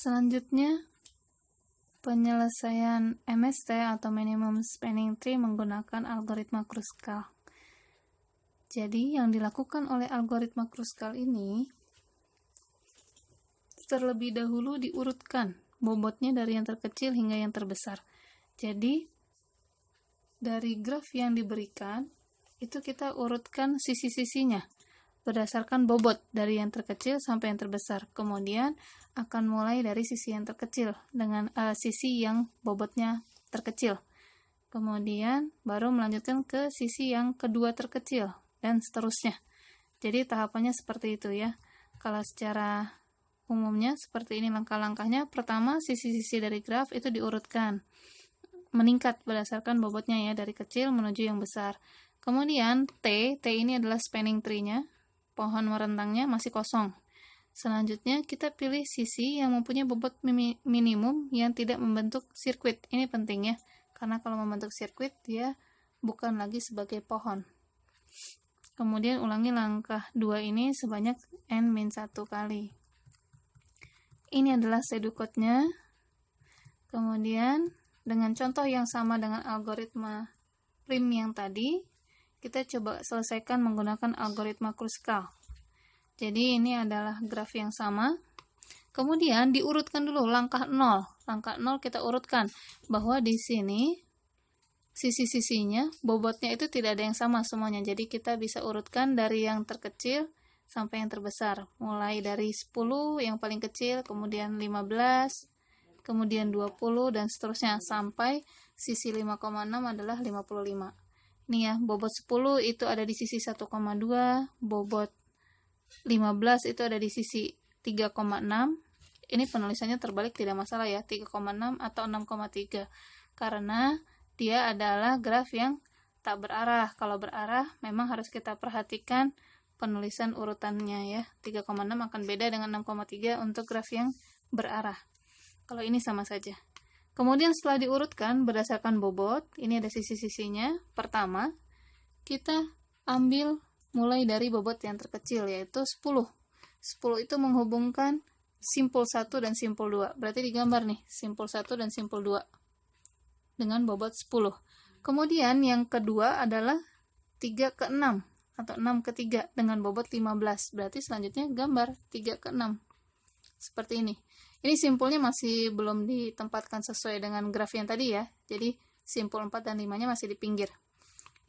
Selanjutnya, penyelesaian MST atau Minimum Spanning Tree menggunakan algoritma Kruskal. Jadi, yang dilakukan oleh algoritma Kruskal ini, terlebih dahulu diurutkan bobotnya dari yang terkecil hingga yang terbesar. Jadi, dari graf yang diberikan, itu kita urutkan sisi-sisinya berdasarkan bobot dari yang terkecil sampai yang terbesar. Kemudian akan mulai dari sisi yang terkecil dengan sisi yang bobotnya terkecil. Kemudian baru melanjutkan ke sisi yang kedua terkecil dan seterusnya. Jadi tahapannya seperti itu ya. Kalau secara umumnya seperti ini langkah-langkahnya. Pertama, sisi-sisi dari graf itu diurutkan meningkat berdasarkan bobotnya ya, dari kecil menuju yang besar. Kemudian T ini adalah spanning tree-nya, pohon merentangnya masih kosong. Selanjutnya kita pilih sisi yang mempunyai bobot minimum yang tidak membentuk sirkuit. Ini penting ya, karena kalau membentuk sirkuit dia bukan lagi sebagai pohon. Kemudian ulangi langkah 2 ini sebanyak n-1 kali. Ini adalah pseudocode-nya. Kemudian dengan contoh yang sama dengan algoritma prim yang tadi, kita coba selesaikan menggunakan algoritma Kruskal. Jadi ini adalah graf yang sama. Kemudian diurutkan dulu langkah 0. Langkah 0 kita urutkan bahwa di sini sisi-sisinya bobotnya itu tidak ada yang sama semuanya. Jadi kita bisa urutkan dari yang terkecil sampai yang terbesar. Mulai dari 10 yang paling kecil, kemudian 15, kemudian 20 dan seterusnya sampai sisi 5,6 adalah 55. Nih ya, bobot 10 itu ada di sisi 1,2, bobot 15 itu ada di sisi 3,6. Ini penulisannya terbalik tidak masalah ya, 3,6 atau 6,3. Karena dia adalah graf yang tak berarah. Kalau berarah memang harus kita perhatikan penulisan urutannya ya. 3,6 akan beda dengan 6,3 untuk graf yang berarah. Kalau ini sama saja. Kemudian setelah diurutkan berdasarkan bobot, ini ada sisi-sisinya. Pertama, kita ambil mulai dari bobot yang terkecil, yaitu 10. 10 itu menghubungkan simpul 1 dan simpul 2. Berarti digambar nih, simpul 1 dan simpul 2 dengan bobot 10. Kemudian yang kedua adalah 3 ke 6 atau 6 ke 3 dengan bobot 15. Berarti selanjutnya gambar 3 ke 6. Seperti ini. Ini simpulnya masih belum ditempatkan sesuai dengan graf yang tadi ya. Jadi simpul 4 dan 5-nya masih di pinggir.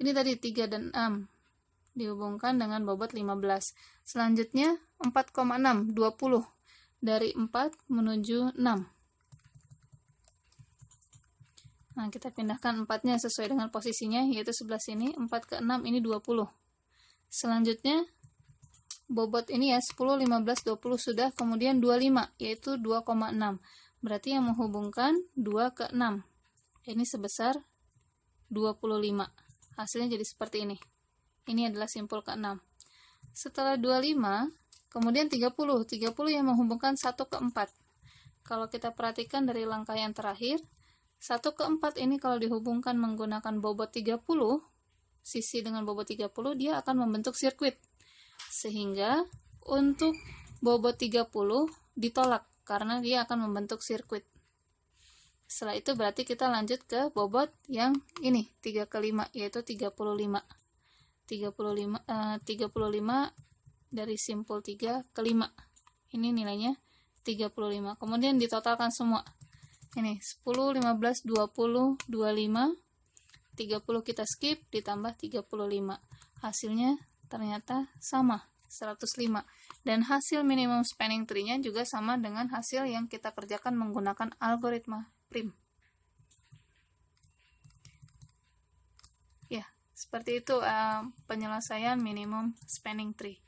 Ini tadi 3 dan 6 dihubungkan dengan bobot 15. Selanjutnya 4,6, 20. Dari 4 menuju 6. Nah, kita pindahkan 4-nya sesuai dengan posisinya, yaitu sebelah sini. 4 ke 6 ini 20. Selanjutnya bobot ini ya 10, 15, 20 sudah, kemudian 25 yaitu 2,6. Berarti yang menghubungkan 2 ke 6. Ini sebesar 25. Hasilnya jadi seperti ini. Ini adalah simpul ke 6. Setelah 25, kemudian 30. 30 yang menghubungkan 1 ke 4. Kalau kita perhatikan dari langkah yang terakhir, 1 ke 4 ini kalau dihubungkan menggunakan bobot 30, sisi dengan bobot 30, dia akan membentuk sirkuit. Sehingga untuk bobot 30 ditolak karena dia akan membentuk sirkuit. Setelah itu berarti kita lanjut ke bobot yang ini 3 ke 5 yaitu 35. 35 dari simpul 3 ke 5. Ini nilainya 35. Kemudian ditotalkan semua. Ini 10, 15, 20, 25, 30 kita skip ditambah 35. Hasilnya ternyata sama 105, dan hasil minimum spanning tree-nya juga sama dengan hasil yang kita kerjakan menggunakan algoritma prim. Ya, seperti itu penyelesaian minimum spanning tree.